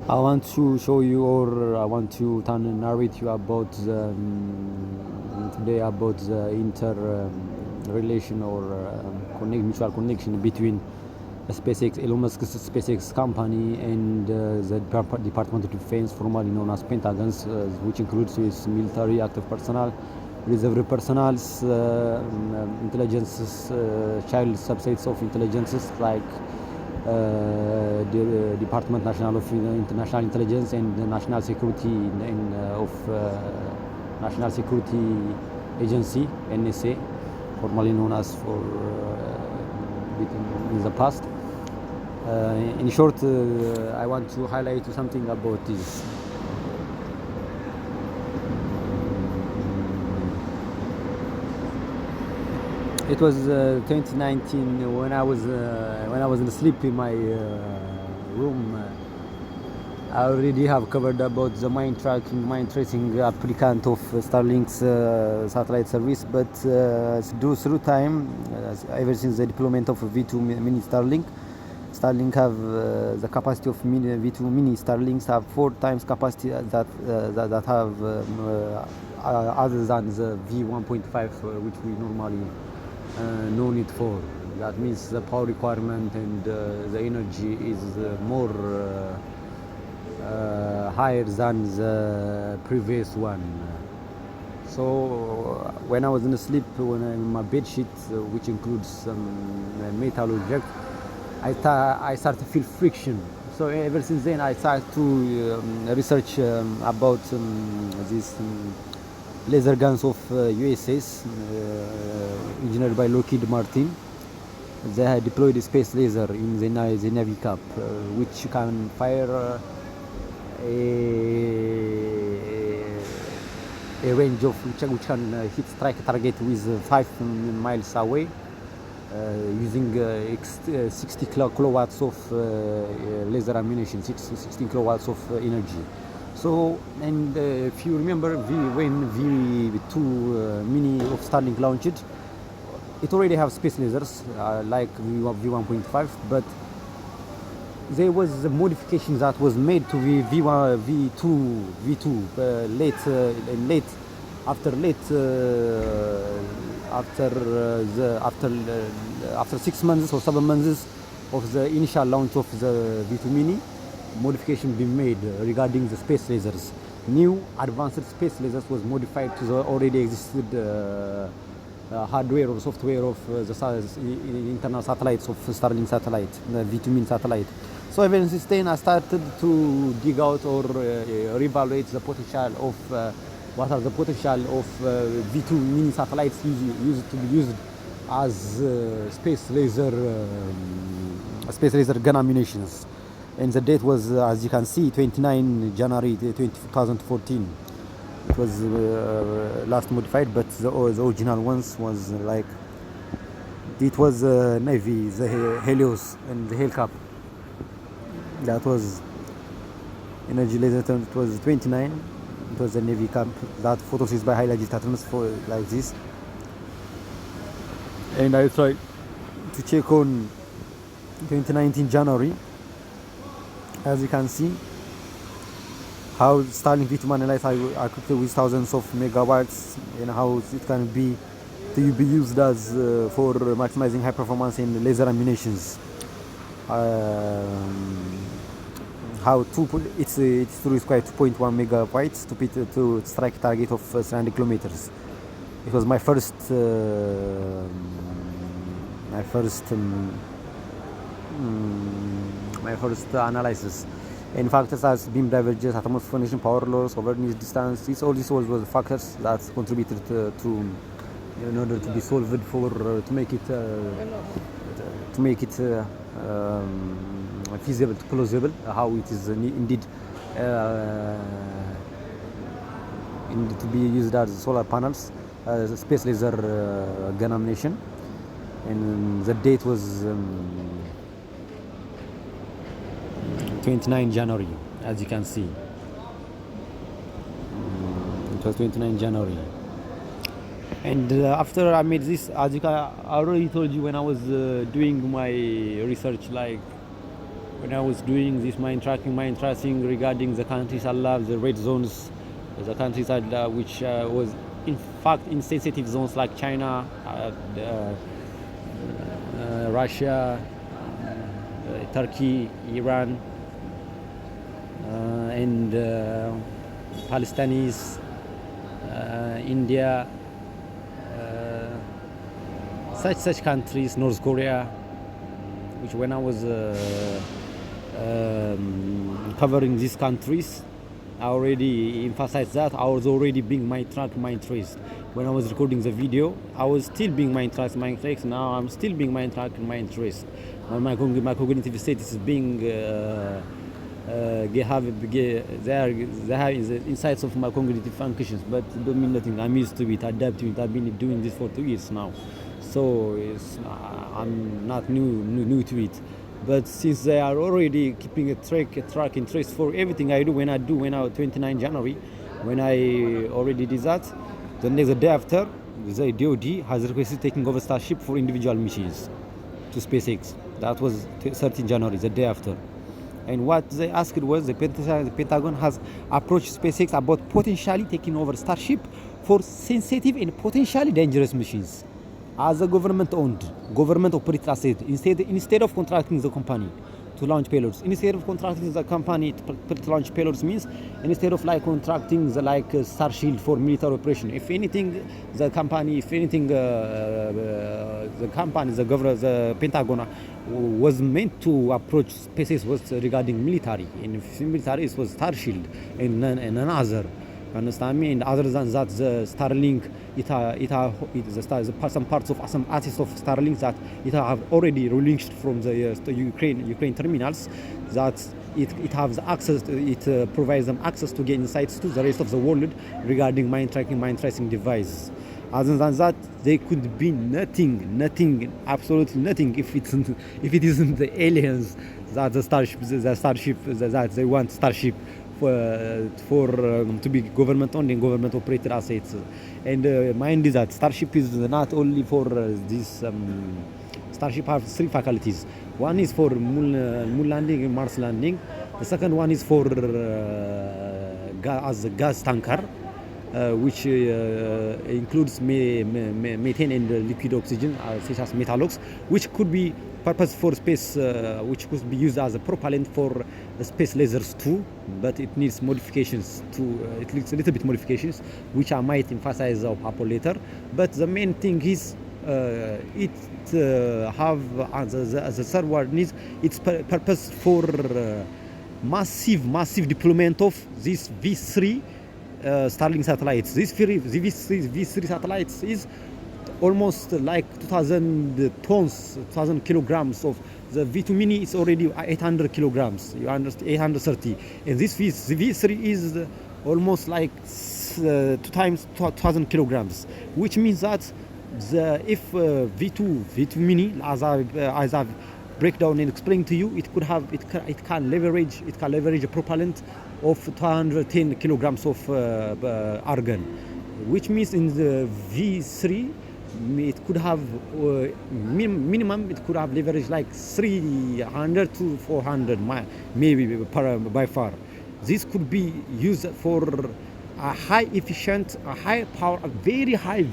I want to show you, or I want to narrate you about today about the relation or mutual connection between SpaceX, Elon Musk's SpaceX company, and the Department of Defence, formerly known as Pentagon, which includes its military active personnel, reserve personnel, intelligence, child subsets of intelligences like the Department National of International Intelligence and the National Security of National Security Agency (NSA), formerly known as for in the past. In short, I want to highlight something about this. It was 2019 when I was asleep in my room. I already have covered about the mind tracing applicant of Starlink's satellite service, but through time, ever since the deployment of V2 mini Starlink have the capacity of V2 mini Starlinks have 4 times capacity that have other than the V1.5, which we normally no need for. That means the power requirement and the energy is more higher than the previous one. So when I was in sleep, when I'm in my bed sheet, which includes some metal object, I start to feel friction. So ever since then I started to research about these laser guns of USS engineered by Lockheed Martin. They had deployed a space laser in the Navy Cap, which can fire a range of which can hit strike target with 5 miles away, using 60 kilowatts of laser ammunition, 16 kilowatts of energy. So, and if you remember, when V2 mini of Starlink launched, it already have space lasers like V1.5, but there was a modification that was made to V2 after 6 months or 7 months of the initial launch of the V2 mini. Modification been made regarding the space lasers. New advanced space lasers was modified to the already existed hardware or software of the internal satellites of Starlink satellite, the V2 mini satellite. So ever since then I started to dig out or reevaluate the potential of what are the potential of V2 mini satellites used to be used as space laser gun ammunitions. And the date was, as you can see, 29 January 2014. It was last modified, but the original ones was like, it was Navy, the Helios and the Hellcap. That was energy laser term. It was 29. It was the Navy Cap. That photos is by highlighted patterns for like this. And I tried to check on 2019 January. As you can see, how Starlink V2 analyze are equipped with thousands of megawatts, and how it can be to be used as for maximizing high performance in laser ammunitions. How its through is quite 2.1 megabytes to strike target of 300 kilometers. It was my first analysis. In fact, it has beam divergence, atmospheric formation, power loss, over distance. All this was factors that contributed to in order to be solved for to make it feasible, plausible, how it is indeed to be used as solar panels, space laser gun ammunition. And the date was 29 January, as you can see. It was 29 January. And after I made this, as I already told you when I was doing my research, like when I was doing this mine tracing regarding the countries I love, the red zones, the countries I love, which was in fact in sensitive zones like China, Russia, Turkey, Iran, and Palestinians, India, such countries, North Korea, which when I was covering these countries, I already emphasized that I was already being mind traced. When I was recording the video, I was still being mind traced. Now I'm still being mind traced. My cognitive state is being they have the insights of my cognitive functions, but it don't mean nothing. I'm used to it, adapting it. I've been doing this for 2 years now, so I'm not new to it. But since they are already keeping a track and trace for everything I do, when I 29 January, when I already did that, the day after, the DoD has requested taking over Starship for individual missions to SpaceX. That was 13 January, the day after. And what they asked was the Pentagon has approached SpaceX about potentially taking over Starship for sensitive and potentially dangerous missions. As a government-owned, government-operated asset, instead of contracting the company to launch payloads, instead of contracting the company to launch payloads means, instead of like contracting the Starshield for military operation, if anything, the Pentagon was meant to approach SpaceX was regarding military, and if military it was Starshield and another. Understand me? And other than that, the Starlink, some parts of some assets of Starlink that it have already relinquished from the Ukraine terminals, that it has access, it provides them access to get insights to the rest of the world regarding mine tracing device. Other than that, there could be nothing, absolutely nothing if it isn't the aliens that the Starship that they want Starship to be government-owned and government-operated assets. And mind is that Starship is not only for this. Starship has 3 faculties. One is for moon landing and Mars landing. The second one is for as a gas tanker, which includes methane and liquid oxygen, such as metalox, which could be purpose for space, which could be used as a propellant for space lasers too, but it needs modifications it needs a little bit modifications, which I might emphasize upon later. But the main thing is it have the third word needs its purpose for massive deployment of these V3 Starlink satellites. These V3 satellites is almost like 2,000 tons, 2,000 kilograms of the V2 Mini is already 800 kilograms. You understand, 830, and this V3 is almost like 2 times 2,000 kilograms, which means that if V2 Mini, as I've break down and explain to you, it can leverage a propellant of 210 kilograms of argon, which means in the V3 it could have minimum, it could have leverage like 300 to 400 maybe by far. This could be used for a high efficient, a high power, a very high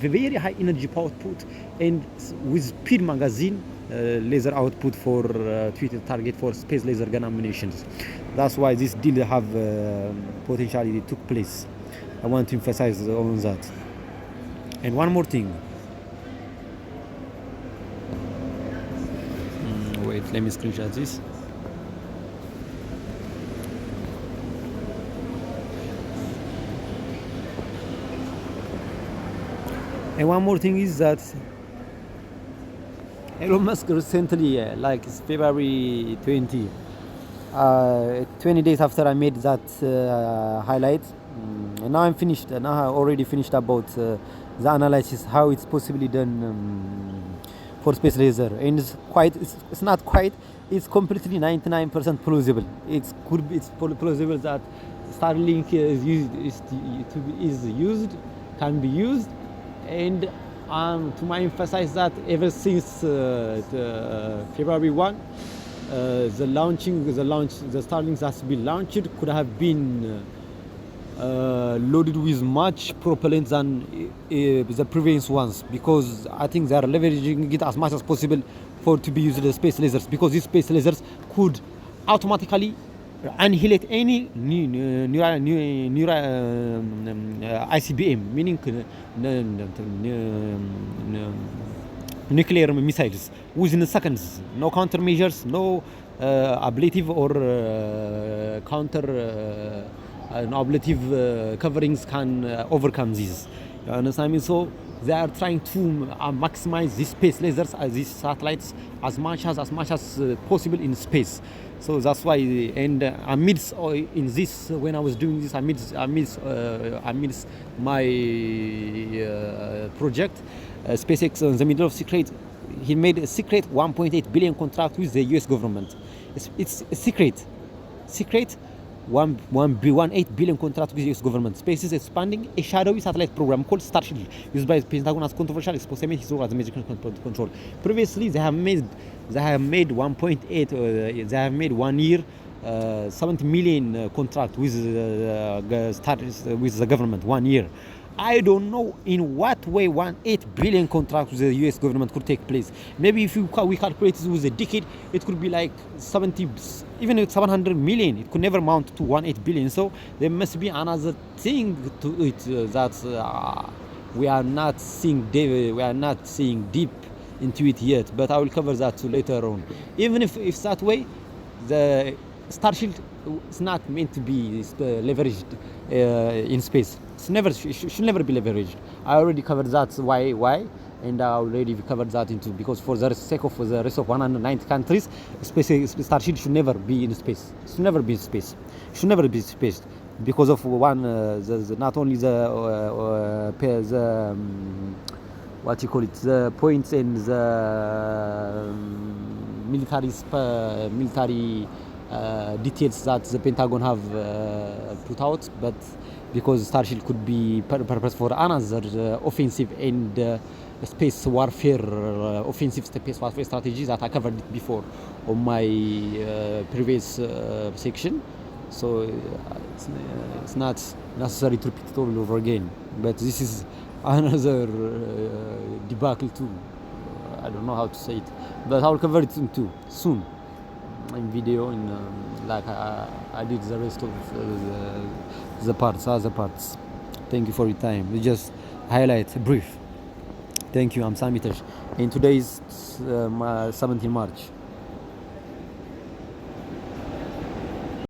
energy output, and with speed magazine laser output for tweeted target for space laser gun ammunitions. That's why this deal have potentially took place. I want to emphasize on that. And one more thing. Wait, let me screenshot this. And one more thing is that Elon Musk recently, like February 20, 20 days after I made that highlight, and now I'm finished. Now I already finished about the analysis, how it's possibly done for space laser, and it's not quite, it's completely 99% plausible. It's plausible that Starlink can be used, and to my emphasize that ever since February 1, the Starlinks has been launched could have been loaded with much propellant than the previous ones, because I think they are leveraging it as much as possible for to be used as space lasers, because these space lasers could automatically annihilate any ICBM, meaning nuclear missiles within seconds. No countermeasures, no ablative or counter ablative coverings can overcome these. You understand me? So they are trying to maximize these space lasers, these satellites, as much as possible in space. So that's why, and amidst in this, when I was doing this, amidst my project, SpaceX, in the middle of secret, he made a secret 1.8 billion contract with the US government. It's a secret 1.8 billion contract with the US government. SpaceX is expanding a shadowy satellite program called Starship, used by the Pentagon as controversial experiment his role as major control. Previously, they have made 1.8. They have made 1 year 70 million contract with the government 1 year. I don't know in what way 1.8 billion contract with the US government could take place. Maybe if we calculate it with a decade, it could be like 70, even with 700 million. It could never amount to 1.8 billion. So there must be another thing to it that we are not seeing deep into it yet. But I will cover that later on. Even if that way, the Starship is not meant to be leveraged in space. It should never be leveraged. I already covered that why, and I already covered that into, because for the sake of the rest of 190 countries, Starship should never be in space. It should never be in space. It should never be space because of one, not only the what you call it, the points and the military details that the Pentagon have put out, but because Starship could be purpose for another offensive and space warfare strategies that I covered it before on my previous section. So it's not necessary to repeat it all over again. But this is another debacle too. I don't know how to say it, but I'll cover it too soon in video, like I did the rest of the other parts. Thank you for your time. We just highlight brief. Thank you. I'm Sami Tash, and today is 17 March.